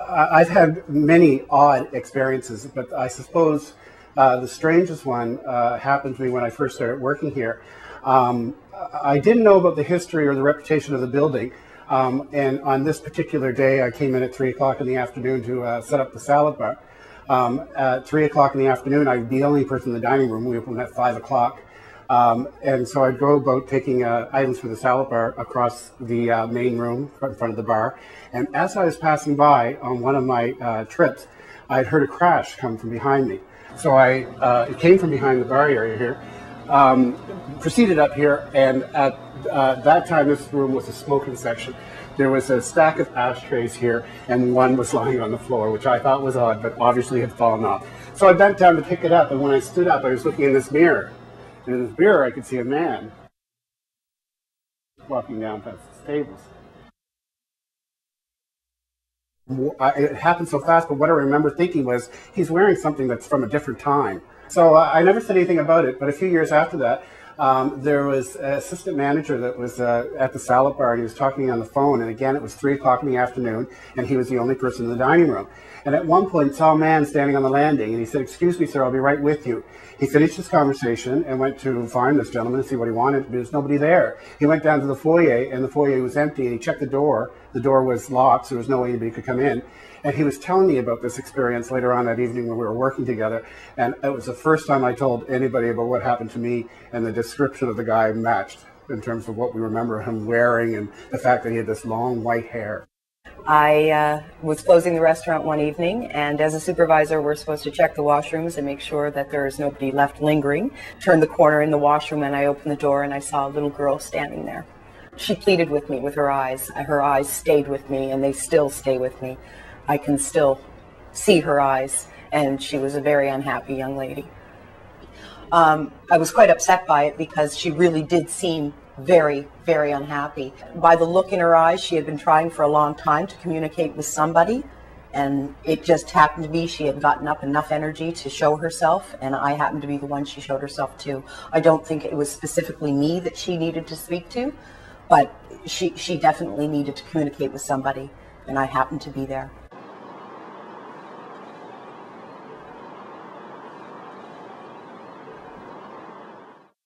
I've had many odd experiences, but I suppose the strangest one happened to me when I first started working here. I didn't know about the history or the reputation of the building, and on this particular day I came in at 3 o'clock in the afternoon to set up the salad bar. At 3 o'clock in the afternoon I'd be the only person in the dining room. We opened at 5 o'clock. And so I'd go about taking items for the salad bar across the main room in front of the bar. And as I was passing by on one of my trips, I'd heard a crash come from behind me. So it came from behind the bar area here, proceeded up here, and at that time this room was a smoking section. There was a stack of ashtrays here, and one was lying on the floor, which I thought was odd, but obviously had fallen off. So I bent down to pick it up, and when I stood up, I was looking in this mirror. And in this mirror, I could see a man walking down past the stables. It happened so fast, but what I remember thinking was, he's wearing something that's from a different time. So I never said anything about it, but a few years after that, there was an assistant manager that was at the salad bar, and he was talking on the phone, and again, it was 3 o'clock in the afternoon, and he was the only person in the dining room. And at one point, saw a man standing on the landing, and he said, "Excuse me, sir, I'll be right with you." He finished his conversation and went to find this gentleman and see what he wanted, but there's nobody there. He went down to the foyer, and the foyer was empty, and he checked the door. The door was locked, so there was no way anybody could come in. And he was telling me about this experience later on that evening when we were working together, and it was the first time I told anybody about what happened to me, and the description of the guy matched in terms of what we remember him wearing and the fact that he had this long white hair. I was closing the restaurant one evening, and as a supervisor we're supposed to check the washrooms and make sure that there is nobody left lingering. Turned the corner in the washroom and I opened the door and I saw a little girl standing there. She pleaded with me with her eyes. Her eyes stayed with me, and they still stay with me. I can still see her eyes, and she was a very unhappy young lady. I was quite upset by it because she really did seem very, very unhappy. By the look in her eyes, she had been trying for a long time to communicate with somebody, and it just happened to be she had gotten up enough energy to show herself, and I happened to be the one she showed herself to. I don't think it was specifically me that she needed to speak to, but she definitely needed to communicate with somebody, and I happened to be there.